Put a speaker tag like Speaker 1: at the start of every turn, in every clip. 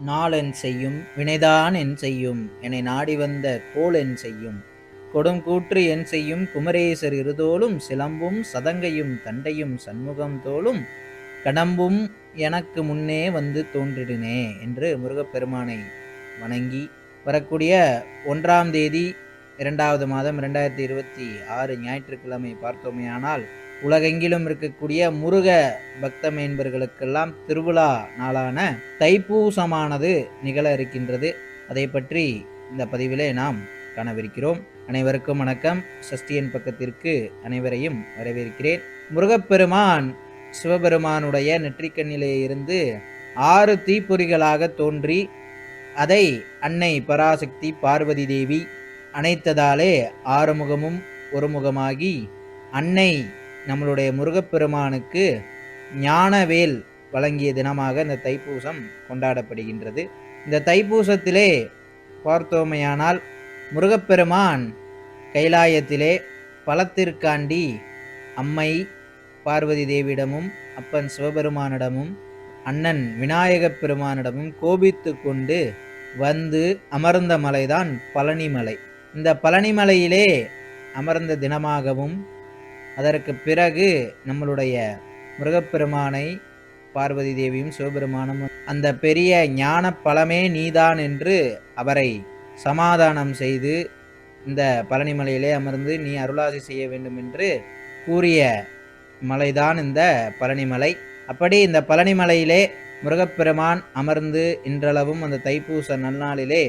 Speaker 1: நாளென் செய்யும் வினைதான் என் செய்யும் என்னை நாடி வந்த கோள் என் செய்யும் கொடுங்கூற்று என் செய்யும் குமரேசர் இருதோளும் சிலம்பும் சதங்கையும் தண்டையும் சண்முகம் தோளும் கடம்பும் எனக்கு முன்னே வந்து தோன்றிடுனே என்று முருகப்பெருமானை வணங்கி வரக்கூடிய 1ஆம் தேதி 2வது மாதம் 2026 ஞாயிற்றுக்கிழமை பார்த்தோமேயானால் உலகெங்கிலும் இருக்கக்கூடிய முருக பக்த மேன்பர்களுக்கெல்லாம் திருவிழா நாளான தைப்பூசமானது நிகழ இருக்கின்றது. அதை பற்றி இந்த பதிவிலே நாம் காணவிருக்கிறோம். அனைவருக்கும் வணக்கம். சஷ்டியன் பக்கத்திற்கு அனைவரையும் வரவேற்கிறேன். முருகப்பெருமான் சிவபெருமானுடைய நெற்றிக்கண்ணிலே இருந்து 6 தீப்பொறிகளாக தோன்றி அதை அன்னை பராசக்தி பார்வதி தேவி அணைத்ததாலே 6 முகமும் ஒரு முகமாகி அன்னை நம்மளுடைய முருகப்பெருமானுக்கு ஞானவேல் வழங்கிய தினமாக இந்த தைப்பூசம் கொண்டாடப்படுகின்றது. இந்த தைப்பூசத்திலே பார்த்தோமையானால் முருகப்பெருமான் கைலாயத்திலே பழத்திற்காண்டி அம்மை பார்வதி தேவியிடமும் அப்பன் சிவபெருமானிடமும் அண்ணன் விநாயகப் பெருமானிடமும் கோபித்து கொண்டு வந்து அமர்ந்த மலைதான் பழனிமலை. இந்த பழனிமலையிலே அமர்ந்த தினமாகவும் அதற்கு பிறகு நம்மளுடைய முருகப்பெருமானை பார்வதி தேவியும் சிவபெருமானும் அந்த பெரிய ஞான பழமே நீதான் என்று அவரை சமாதானம் செய்து இந்த பழனிமலையிலே அமர்ந்து நீ அருளாசி செய்ய வேண்டும் என்று கூறிய மலைதான் இந்த பழனிமலை. அப்படி இந்த பழனிமலையிலே முருகப்பெருமான் அமர்ந்து இன்றளவும் அந்த தைப்பூச நன்னாளிலே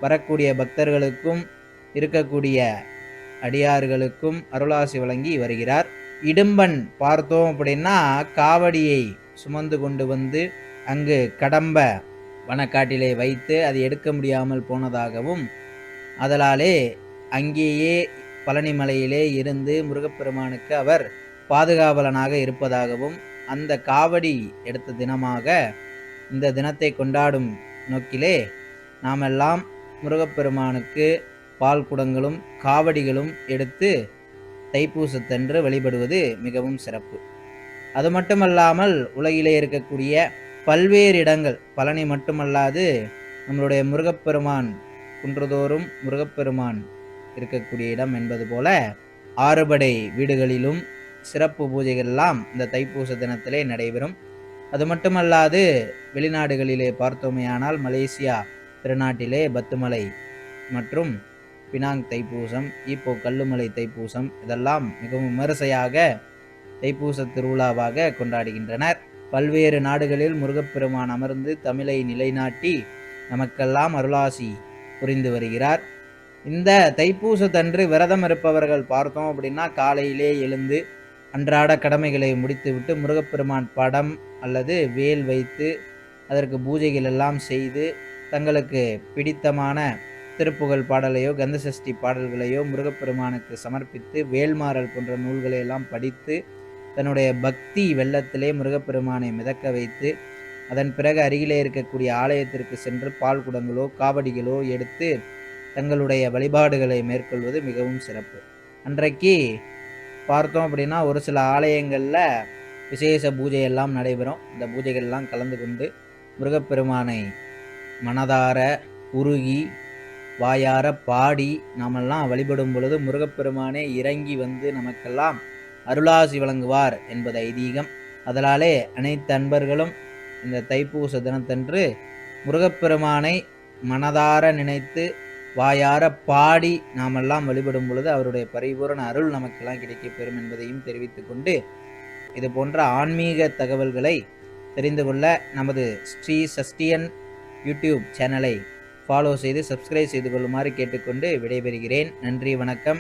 Speaker 1: வரக்கூடிய பக்தர்களுக்கும் இருக்கக்கூடிய அடியார்களுக்கும் அருளாசி வழங்கி வருகிறார். இடும்பன் பார்த்தோம் அப்படின்னா காவடியை சுமந்து கொண்டு வந்து அங்கு கடம்ப வனக்காட்டிலே வைத்து அது எடுக்க முடியாமல் போனதாகவும் அதனாலே அங்கேயே பழனிமலையிலே இருந்து முருகப்பெருமானுக்கு அவர் பாதுகாவலனாக இருப்பதாகவும் அந்த காவடி எடுத்த தினமாக இந்த தினத்தை கொண்டாடும் நோக்கிலே நாமெல்லாம் முருகப்பெருமானுக்கு பால் குடங்களும் காவடிகளும் எடுத்து தைப்பூசத்தன்று வழிபடுவது மிகவும் சிறப்பு. அது மட்டுமல்லாமல் உலகிலே இருக்கக்கூடிய பல்வேறு இடங்கள் பழனி மட்டுமல்லாது நம்மளுடைய முருகப்பெருமான் குன்றதோறும் முருகப்பெருமான் இருக்கக்கூடிய இடம் என்பது போல 6 படை வீடுகளிலும் சிறப்பு பூஜைகள்லாம் இந்த தைப்பூச தினத்திலே நடைபெறும். அது மட்டுமல்லாது வெளிநாடுகளிலே பார்த்தோமேயானால் மலேசியா திருநாட்டிலே பத்துமலை மற்றும் பினாங் தைப்பூசம், இப்போ கல்லுமலை தைப்பூசம் இதெல்லாம் மிகவும் விமரிசையாக தைப்பூச திருவிழாவாக கொண்டாடுகின்றனர். பல்வேறு நாடுகளில் முருகப்பெருமான் அமர்ந்து தமிழை நிலைநாட்டி நமக்கெல்லாம் அருளாசி புரிந்து வருகிறார். இந்த தைப்பூசத்தன்று விரதம் இருப்பவர்கள் பார்த்தோம் அப்படின்னா காலையிலே எழுந்து அன்றாட கடமைகளை முடித்துவிட்டு முருகப்பெருமான் படம் அல்லது வேல் வைத்து அதற்கு பூஜைகள் எல்லாம் செய்து தங்களுக்கு பிடித்தமான திருப்புகழ் பாடலையோ கந்தசஷ்டி பாடல்களையோ முருகப்பெருமானுக்கு சமர்ப்பித்து வேல்மாறல் போன்ற நூல்களை எல்லாம் படித்து தன்னுடைய பக்தி வெள்ளத்திலே முருகப்பெருமானை மிதக்க வைத்து அதன் பிறகு அருகிலே இருக்கக்கூடிய ஆலயத்திற்கு சென்று பால் குடங்களோ காவடிகளோ எடுத்து தங்களுடைய வழிபாடுகளை மேற்கொள்வது மிகவும் சிறப்பு. அன்றைக்கு பார்த்தோம் அப்படின்னா ஒரு சில ஆலயங்களில் விசேஷ பூஜையெல்லாம் நடைபெறும். இந்த பூஜைகள்லாம் கலந்து கொண்டு முருகப்பெருமானை மனதார உருகி வாயார பாடி நாமெல்லாம் வழிபடும் பொழுது முருகப்பெருமானே இறங்கி வந்து நமக்கெல்லாம் அருளாசி வழங்குவார் என்பது ஐதீகம். அதனாலே அனைத்து அன்பர்களும் இந்த தைப்பூச தினத்தன்று முருகப்பெருமானை மனதார நினைத்து வாயார பாடி நாமெல்லாம் வழிபடும் பொழுது அவருடைய பரிபூரண அருள் நமக்கெல்லாம் கிடைக்கப் பெறும் என்பதையும் தெரிவித்து கொண்டு இது போன்ற ஆன்மீக தகவல்களை தெரிந்து கொள்ள நமது ஸ்ரீ சஷ்டியன் யூடியூப் சேனலை ஃபாலோ செய்து சப்ஸ்கிரைப் செய்து கொள்ளுமாறு கேட்டுக்கொண்டு விடைபெறுகிறேன். நன்றி, வணக்கம்.